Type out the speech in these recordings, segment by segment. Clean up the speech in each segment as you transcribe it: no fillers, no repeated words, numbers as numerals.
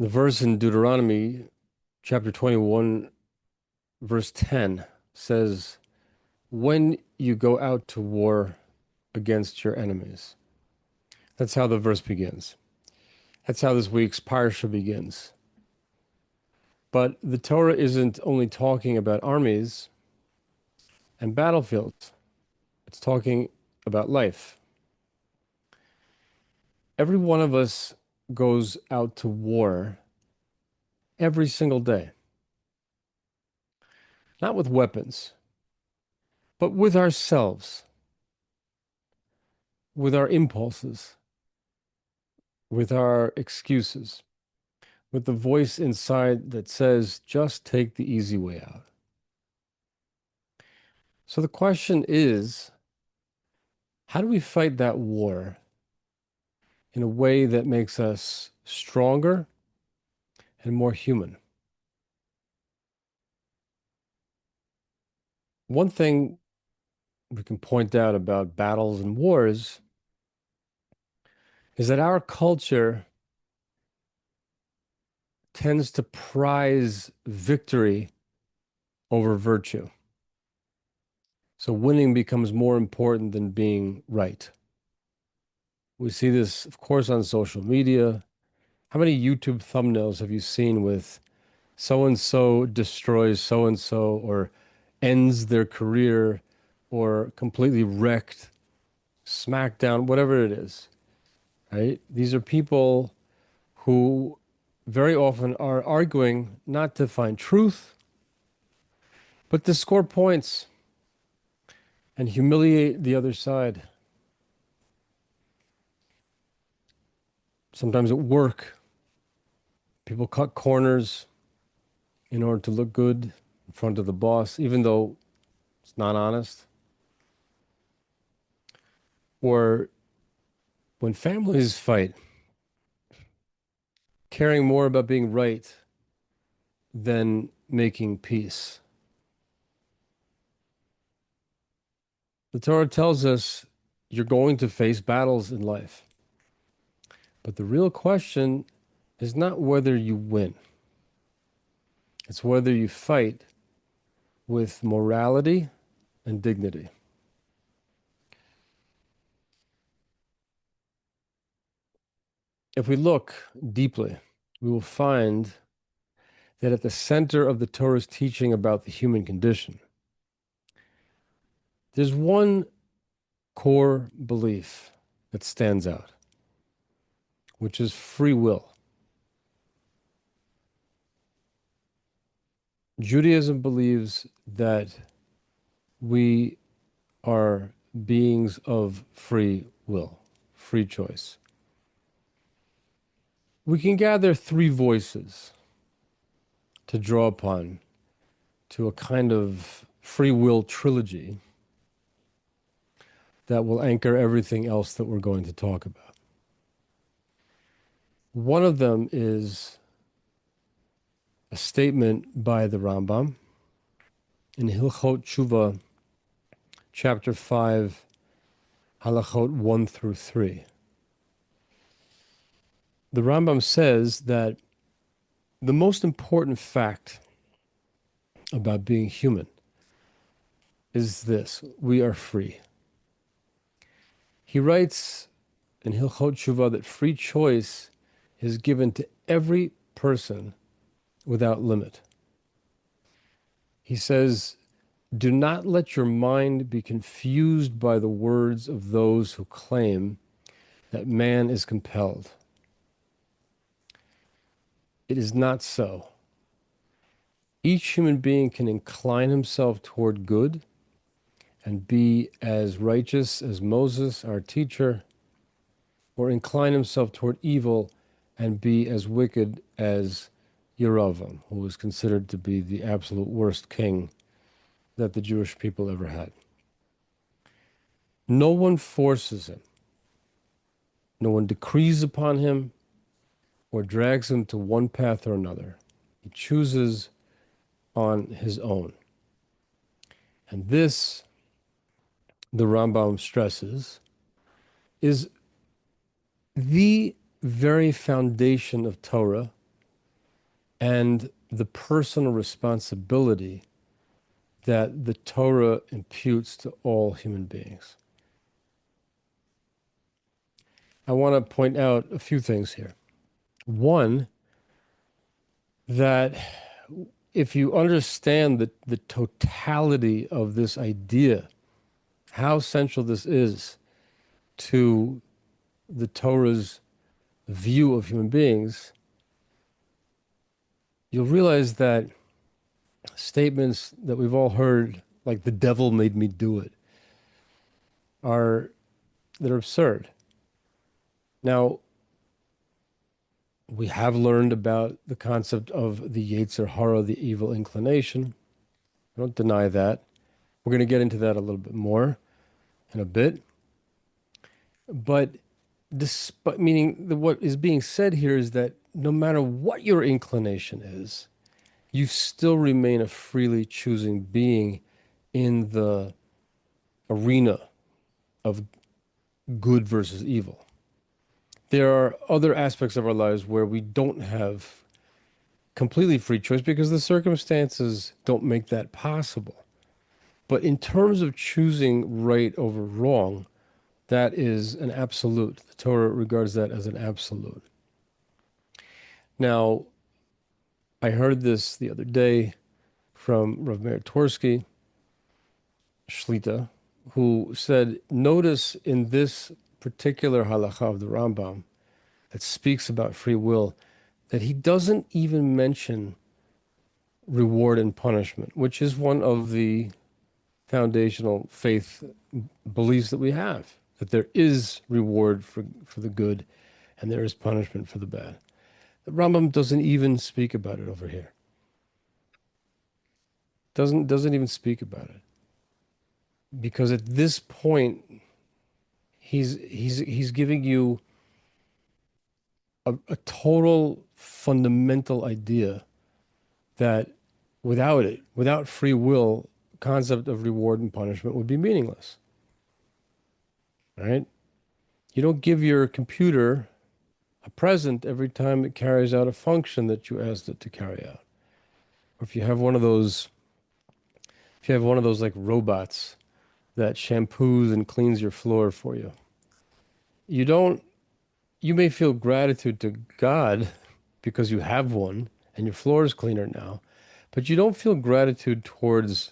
The verse in Deuteronomy chapter 21, verse 10 says, when you go out to war against your enemies. That's how the verse begins. That's how this week's Parsha begins. But the Torah isn't only talking about armies and battlefields. It's talking about life. Every one of us goes out to war every single day. Not with weapons, but with ourselves, with our impulses, with our excuses, with the voice inside that says, just take the easy way out. So the question is, how do we fight that war in a way that makes us stronger and more human? One thing we can point out about battles and wars is that our culture tends to prize victory over virtue. So winning becomes more important than being right. We see this, of course, on social media. How many YouTube thumbnails have you seen with so-and-so destroys so-and-so or ends their career or completely wrecked, smackdown, whatever it is, right? These are people who very often are arguing not to find truth, but to score points and humiliate the other side. Sometimes at work, people cut corners in order to look good in front of the boss, even though it's not honest. Or when families fight, caring more about being right than making peace. The Torah tells us you're going to face battles in life. But the real question is not whether you win. It's whether you fight with morality and dignity. If we look deeply, we will find that at the center of the Torah's teaching about the human condition, there's one core belief that stands out, which is free will. Judaism believes that we are beings of free will, free choice. We can gather three voices to draw upon to a kind of free will trilogy that will anchor everything else that we're going to talk about. One of them is a statement by the Rambam in Hilchot Tshuva, chapter 5, halachot 1 through 3. The Rambam says that the most important fact about being human is this: we are free. He writes in Hilchot Tshuva that free choice is given to every person without limit. He says, do not let your mind be confused by the words of those who claim that man is compelled. It is not so. Each human being can incline himself toward good and be as righteous as Moses, our teacher, or incline himself toward evil and be as wicked as Yeravam, who was considered to be the absolute worst king that the Jewish people ever had. No one forces him. No one decrees upon him or drags him to one path or another. He chooses on his own. And this, the Rambam stresses, is the very foundation of Torah and the personal responsibility that the Torah imputes to all human beings. I want to point out a few things here. One, that if you understand the totality of this idea, how central this is to the Torah's view of human beings, you'll realize that statements that we've all heard, like the devil made me do it, they're absurd. Now, we have learned about the concept of the Yetzer Hara, the evil inclination. I don't deny that. We're going to get into that a little bit more in a bit. But despite, meaning what is being said here is that no matter what your inclination is, you still remain a freely choosing being in the arena of good versus evil. There are other aspects of our lives where we don't have completely free choice because the circumstances don't make that possible. But in terms of choosing right over wrong, that is an absolute. The Torah regards that as an absolute. Now, I heard this the other day from Rav Meir Twersky, Shlita, who said, notice in this particular halacha of the Rambam that speaks about free will, that he doesn't even mention reward and punishment, which is one of the foundational faith beliefs that we have, that there is reward for the good and there is punishment for the bad. The Rambam doesn't even speak about it over here. Doesn't even speak about it. Because at this point, he's giving you a total fundamental idea that without free will, concept of reward and punishment would be meaningless. Right? You don't give your computer a present every time it carries out a function that you asked it to carry out. Or if you have one of those like robots that shampoos and cleans your floor for you, you may feel gratitude to God because you have one and your floor is cleaner now, but you don't feel gratitude towards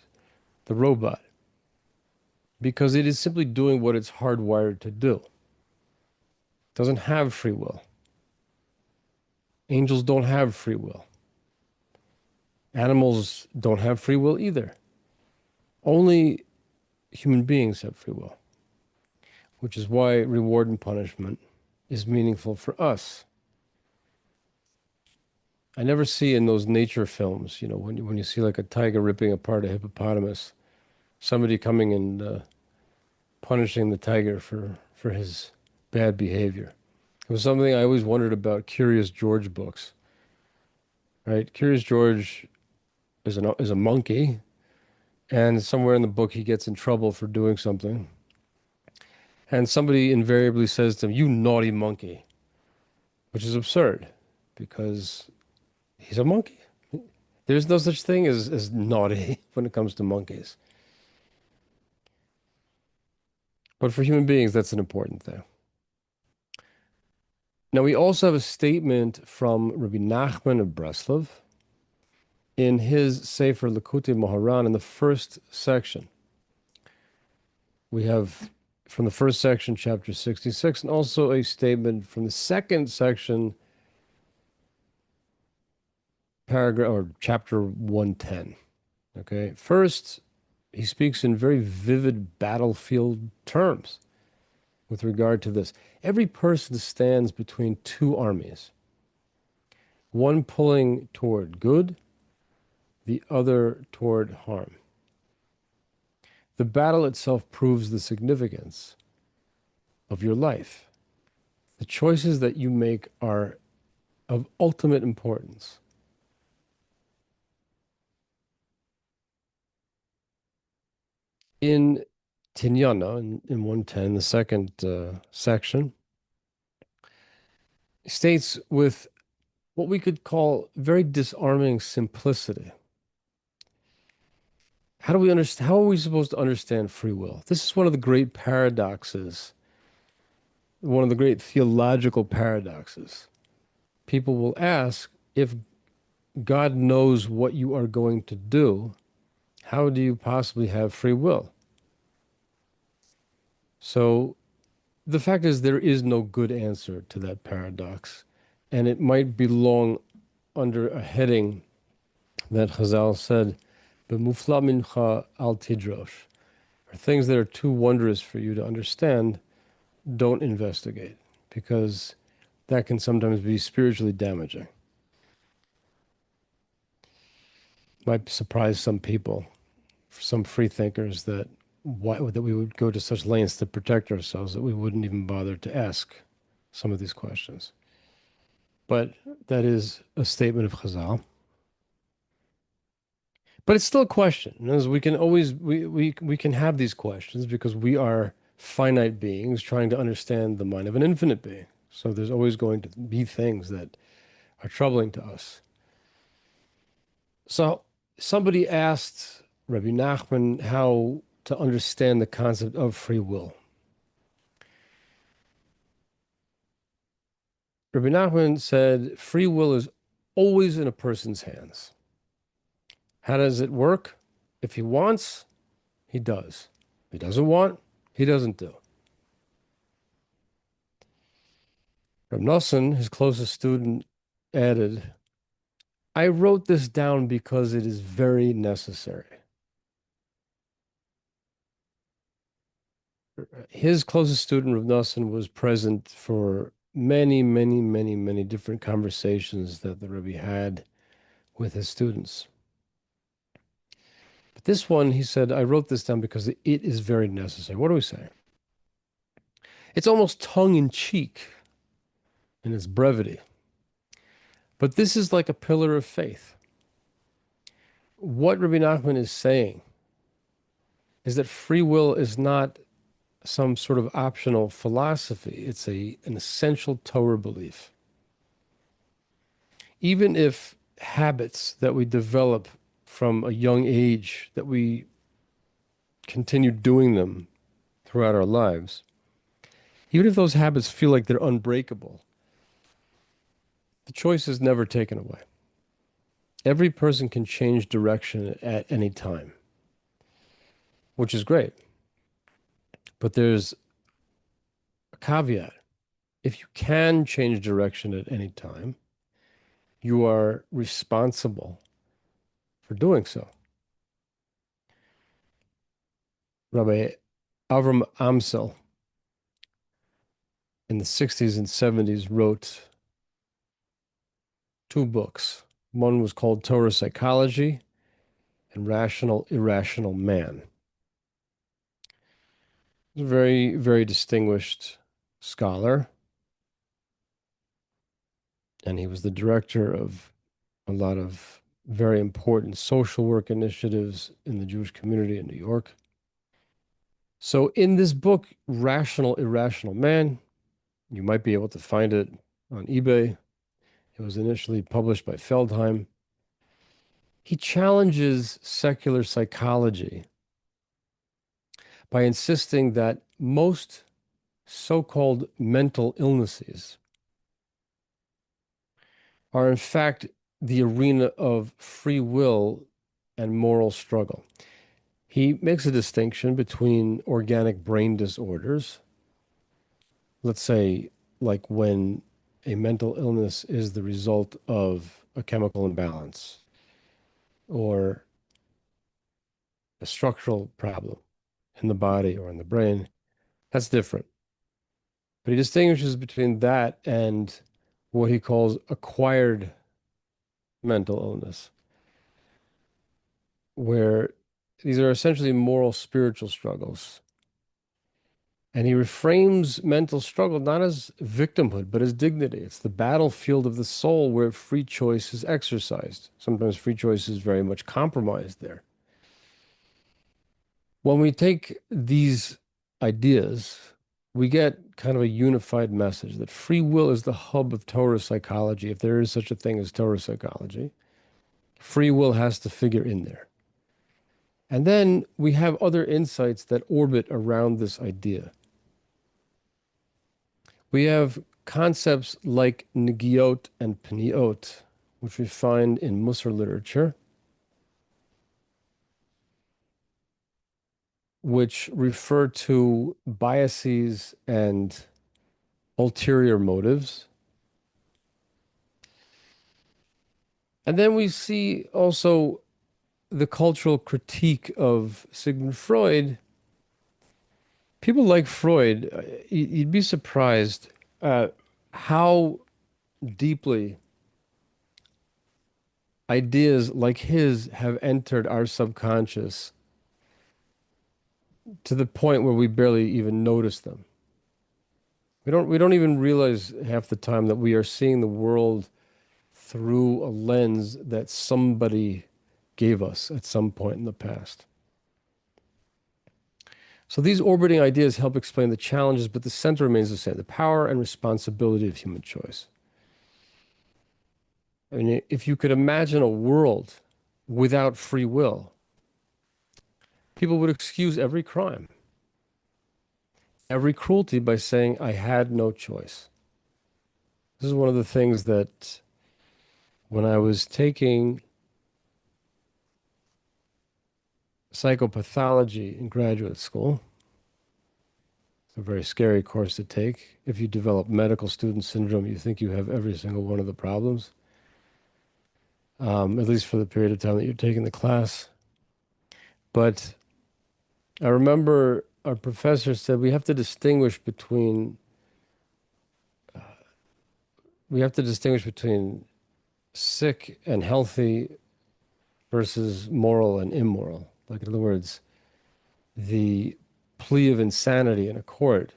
the robot because it is simply doing what it's hardwired to do. It doesn't have free will. Angels don't have free will. Animals don't have free will either. Only human beings have free will, which is why reward and punishment is meaningful for us. I never see in those nature films, when you see like a tiger ripping apart a hippopotamus, somebody coming and punishing the tiger for his bad behavior. It was something I always wondered about Curious George books, right? Curious George is a monkey, and somewhere in the book he gets in trouble for doing something. And somebody invariably says to him, "You naughty monkey," which is absurd because he's a monkey. There's no such thing as naughty when it comes to monkeys. But for human beings, that's an important thing. Now, we also have a statement from Rabbi Nachman of Breslov in his Sefer Likutei Moharan in the first section. We have from the first section, chapter 66, and also a statement from the second section, paragraph or chapter 110. Okay, first, he speaks in very vivid battlefield terms with regard to this. Every person stands between two armies, one pulling toward good, the other toward harm. The battle itself proves the significance of your life. The choices that you make are of ultimate importance. In Tinyana, in 110, the second section, states with what we could call very disarming simplicity. How do we understand, how are we supposed to understand free will? This is one of the great paradoxes, one of the great theological paradoxes. People will ask, if God knows what you are going to do, how do you possibly have free will? So the fact is, there is no good answer to that paradox, and it might belong under a heading that Chazal said, "B'mufla mincha al tidrosh." For things that are too wondrous for you to understand, don't investigate, because that can sometimes be spiritually damaging. Might surprise some people, some free thinkers, that we would go to such lengths to protect ourselves that we wouldn't even bother to ask some of these questions. But that is a statement of Chazal. But it's still a question. As we can always we can have these questions because we are finite beings trying to understand the mind of an infinite being. So there's always going to be things that are troubling to us. So somebody asked Rabbi Nachman how to understand the concept of free will. Rabbi Nachman said free will is always in a person's hands. How does it work? If he wants, he does. If he doesn't want, he doesn't do. Reb Nosson, his closest student, added, I wrote this down because it is very necessary. His closest student, Reb Nosson, was present for many, many, many, many different conversations that the Rebbe had with his students. But this one, he said, I wrote this down because it is very necessary. What do we say? It's almost tongue-in-cheek in its brevity. But this is like a pillar of faith. What Rabbi Nachman is saying is that free will is not some sort of optional philosophy. It's an essential Torah belief. Even if habits that we develop from a young age, that we continue doing them throughout our lives, even if those habits feel like they're unbreakable, the choice is never taken away. Every person can change direction at any time, which is great. But there's a caveat. If you can change direction at any time, you are responsible for doing so. Rabbi Avram Amsel in the 60s and 70s wrote two books. One was called Torah Psychology and Rational, Irrational Man. He was a very, very distinguished scholar, and he was the director of a lot of very important social work initiatives in the Jewish community in New York. So in this book, Rational, Irrational Man, you might be able to find it on eBay. It was initially published by Feldheim. He challenges secular psychology by insisting that most so-called mental illnesses are in fact the arena of free will and moral struggle. He makes a distinction between organic brain disorders, let's say like when a mental illness is the result of a chemical imbalance or a structural problem in the body or in the brain. That's different. But he distinguishes between that and what he calls acquired mental illness, where these are essentially moral, spiritual struggles. And he reframes mental struggle not as victimhood, but as dignity. It's the battlefield of the soul where free choice is exercised. Sometimes free choice is very much compromised there. When we take these ideas we get kind of a unified message that free will is the hub of Torah psychology, if there is such a thing as Torah psychology. Free will has to figure in there. And then we have other insights that orbit around this idea. We have concepts like negiot and pniot, which we find in Musar literature, which refer to biases and ulterior motives. And then we see also the cultural critique of Sigmund Freud. People like Freud, you'd be surprised how deeply ideas like his have entered our subconscious to the point where we barely even notice them. We don't even realize half the time that we are seeing the world through a lens that somebody gave us at some point in the past. So these orbiting ideas help explain the challenges, but the center remains the same, the power and responsibility of human choice. I mean, if you could imagine a world without free will, people would excuse every crime, every cruelty by saying, I had no choice. This is one of the things that when I was taking psychopathology in graduate school, it's a very scary course to take. If you develop medical student syndrome, you think you have every single one of the problems, at least for the period of time that you're taking the class. But I remember our professor said we have to distinguish between sick and healthy versus moral and immoral. Like, in other words, the plea of insanity in a court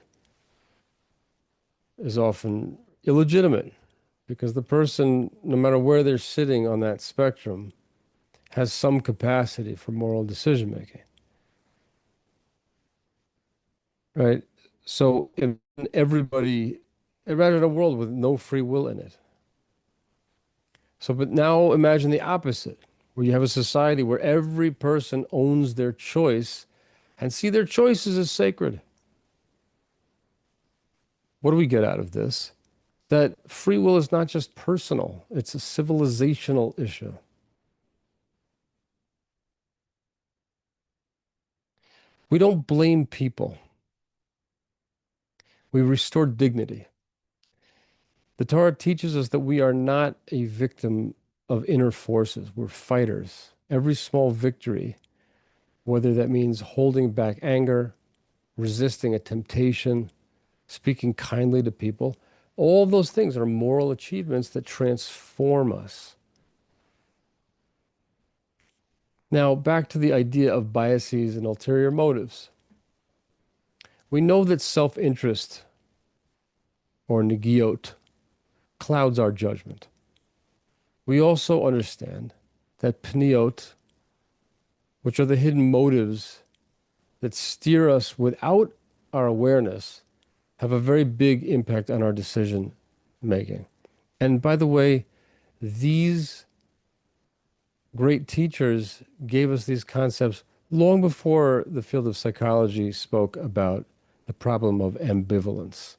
is often illegitimate because the person, no matter where they're sitting on that spectrum, has some capacity for moral decision making. Right? So if everybody, imagine a world with no free will in it. So, but now imagine the opposite, where you have a society where every person owns their choice and see their choices as sacred. What do we get out of this? That free will is not just personal, it's a civilizational issue. We don't blame people. We restore dignity. The Torah teaches us that we are not a victim of inner forces. We're fighters. Every small victory, whether that means holding back anger, resisting a temptation, speaking kindly to people, all of those things are moral achievements that transform us. Now, back to the idea of biases and ulterior motives. We know that self-interest, or negiot, clouds our judgment. We also understand that pniot, which are the hidden motives that steer us without our awareness, have a very big impact on our decision making. And by the way, these great teachers gave us these concepts long before the field of psychology spoke about the problem of ambivalence.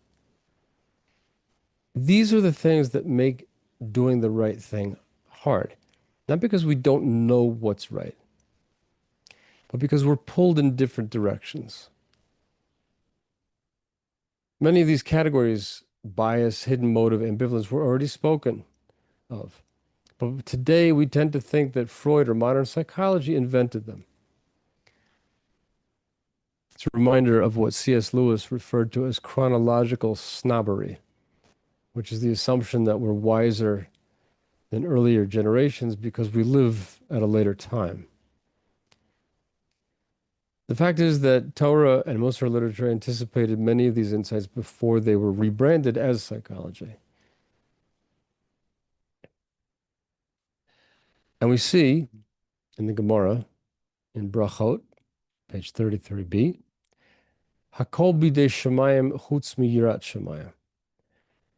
These are the things that make doing the right thing hard. Not because we don't know what's right, but because we're pulled in different directions. Many of these categories, bias, hidden motive, ambivalence, were already spoken of. But today we tend to think that Freud or modern psychology invented them. It's a reminder of what C.S. Lewis referred to as chronological snobbery, which is the assumption that we're wiser than earlier generations because we live at a later time. The fact is that Torah and most of our literature anticipated many of these insights before they were rebranded as psychology. And we see in the Gemara, in Brachot, page 33b, Hakol bidei shemayim chutz miyirat shemayim.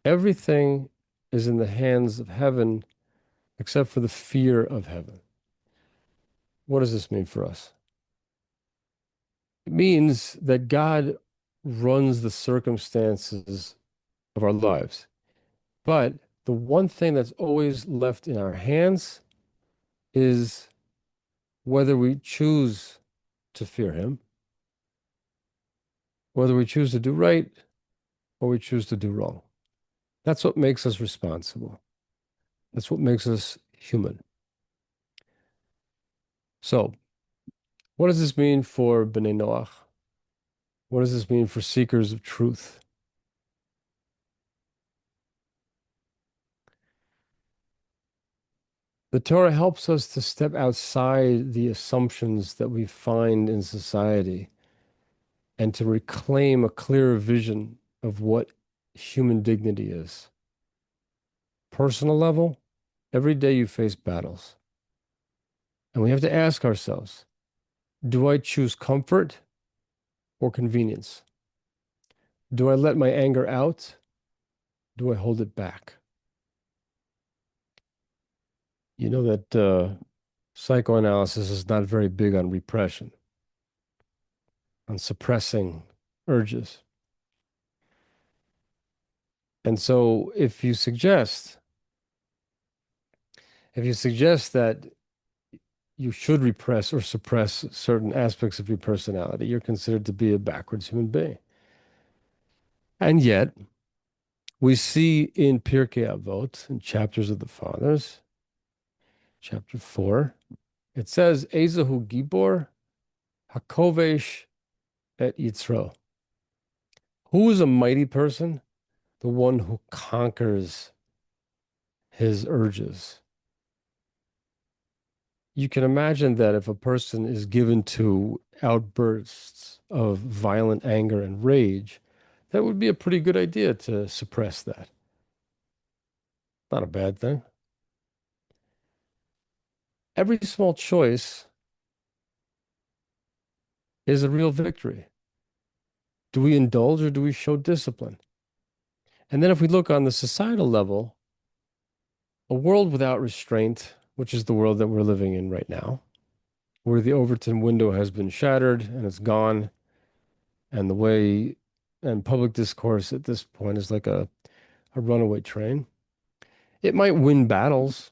Everything is in the hands of heaven except for the fear of heaven. What does this mean for us? It means that God runs the circumstances of our lives. But the one thing that's always left in our hands is whether we choose to fear him, whether we choose to do right or we choose to do wrong. That's what makes us responsible. That's what makes us human. So, what does this mean for B'nai Noach? What does this mean for seekers of truth? The Torah helps us to step outside the assumptions that we find in society and to reclaim a clearer vision of what human dignity is. Personal level, every day you face battles. And we have to ask ourselves, do I choose comfort or convenience? Do I let my anger out? Do I hold it back? You know that psychoanalysis is not very big on repression, on suppressing urges. And so if you suggest that you should repress or suppress certain aspects of your personality, you're considered to be a backwards human being. And yet, we see in Pirkei Avot, in Chapters of the Fathers, chapter 4, it says, Ezahu Gibor Hakovesh et Yitzro. Who is a mighty person? The one who conquers his urges. You can imagine that if a person is given to outbursts of violent anger and rage, that would be a pretty good idea to suppress that. Not a bad thing. Every small choice is a real victory. Do we indulge or do we show discipline? And then if we look on the societal level, a world without restraint, which is the world that we're living in right now, where the Overton window has been shattered and it's gone, and the way and public discourse at this point is like a runaway train. It might win battles,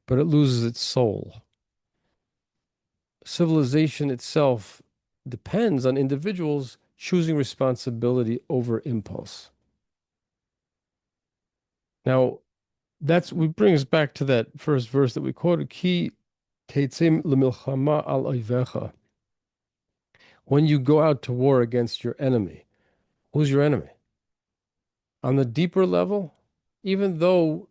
but it loses its soul. Civilization itself depends on individuals choosing responsibility over impulse. Now, we bring us back to that first verse that we quoted, Ki Teitze lemilchama al oivecha. When you go out to war against your enemy, who's your enemy? On the deeper level, even though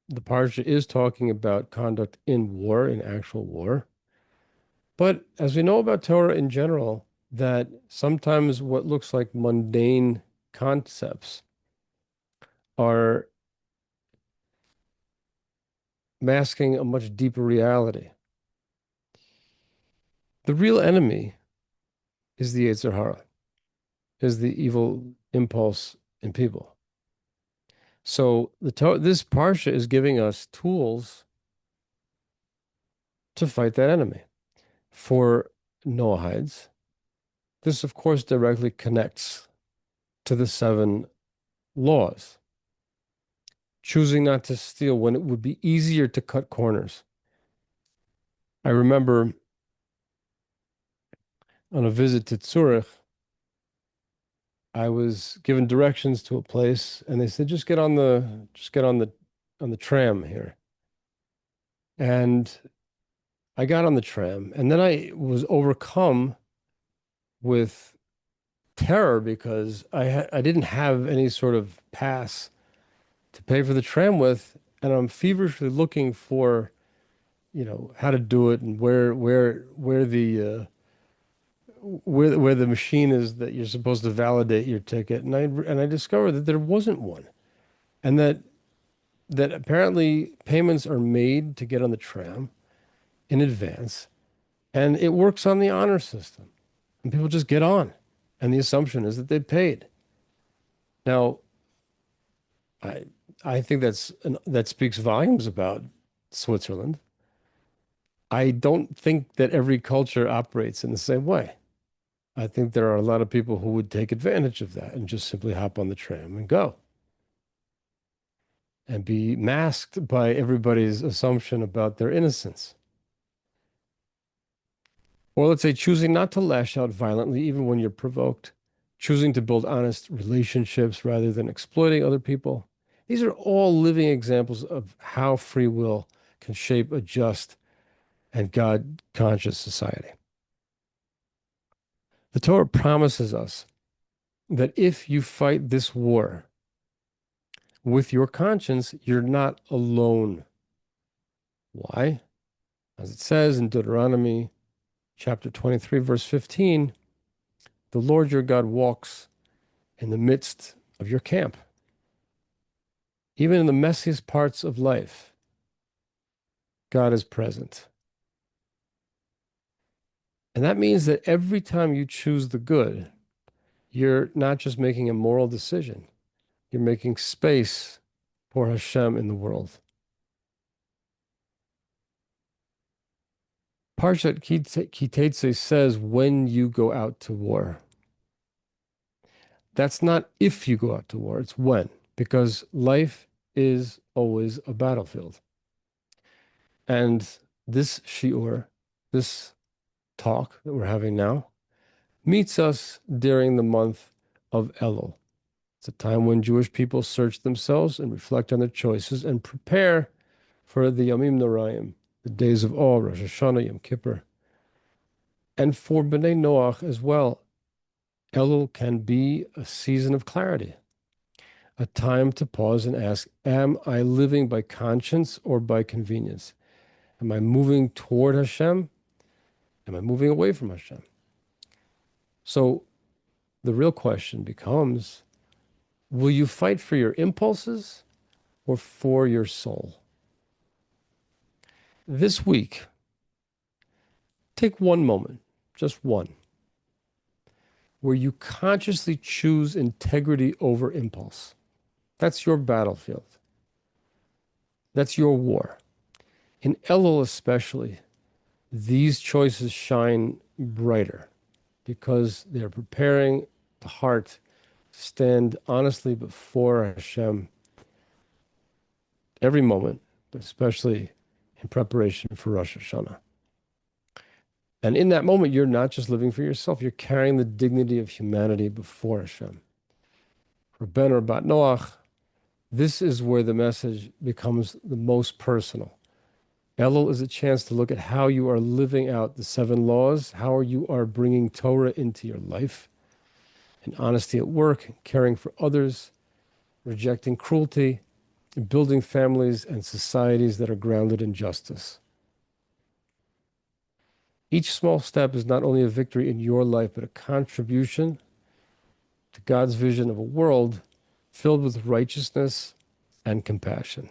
the Parsha is talking about conduct in war, in actual war, but as we know about Torah in general, that sometimes what looks like mundane concepts are masking a much deeper reality. The real enemy is the Yetzer Hara, is the evil impulse in people. So this Parsha is giving us tools to fight that enemy. For Noahides, this of course directly connects to the 7 laws. Choosing not to steal when it would be easier to cut corners. I remember on a visit to Zurich, I was given directions to a place and they said, just get on the tram here. And I got on the tram and then I was overcome with terror because I didn't have any sort of pass to pay for the tram with, and I'm feverishly looking for, how to do it and where the machine is that you're supposed to validate your ticket, and I discovered that there wasn't one, and that apparently payments are made to get on the tram in advance, and it works on the honor system. And people just get on. And the assumption is that they paid. Now, I I think that speaks volumes about Switzerland. I don't think that every culture operates in the same way. I think there are a lot of people who would take advantage of that and just simply hop on the tram and go and be masked by everybody's assumption about their innocence. Or let's say choosing not to lash out violently even when you're provoked, choosing to build honest relationships rather than exploiting other people. These are all living examples of how free will can shape a just and God conscious society. The Torah promises us that if you fight this war with your conscience, you're not alone. Why? As it says in Deuteronomy chapter 23, verse 15, the Lord your God walks in the midst of your camp. Even in the messiest parts of life, God is present. And that means that every time you choose the good, you're not just making a moral decision, you're making space for Hashem in the world. Parsha Teitze says when you go out to war. That's not if you go out to war, it's when, because life is always a battlefield. And this shiur, this talk that we're having now, meets us during the month of Elul. It's a time when Jewish people search themselves and reflect on their choices and prepare for the Yomim Noraim, the days of awe, Rosh Hashanah, Yom Kippur. And for B'nai Noach as well, Elul can be a season of clarity, a time to pause and ask, am I living by conscience or by convenience? Am I moving toward Hashem? Am I moving away from Hashem? So the real question becomes, will you fight for your impulses or for your soul? This week, take one moment, just one, where you consciously choose integrity over impulse. That's your battlefield. That's your war. In Elul especially, these choices shine brighter because they're preparing the heart to stand honestly before Hashem every moment, but especially in preparation for Rosh Hashanah. And in that moment, you're not just living for yourself, you're carrying the dignity of humanity before Hashem. For Ben or Bat Noach, this is where the message becomes the most personal. Elul is a chance to look at how you are living out the 7 laws, how you are bringing Torah into your life, and honesty at work, caring for others, rejecting cruelty, and building families and societies that are grounded in justice. Each small step is not only a victory in your life, but a contribution to God's vision of a world filled with righteousness and compassion.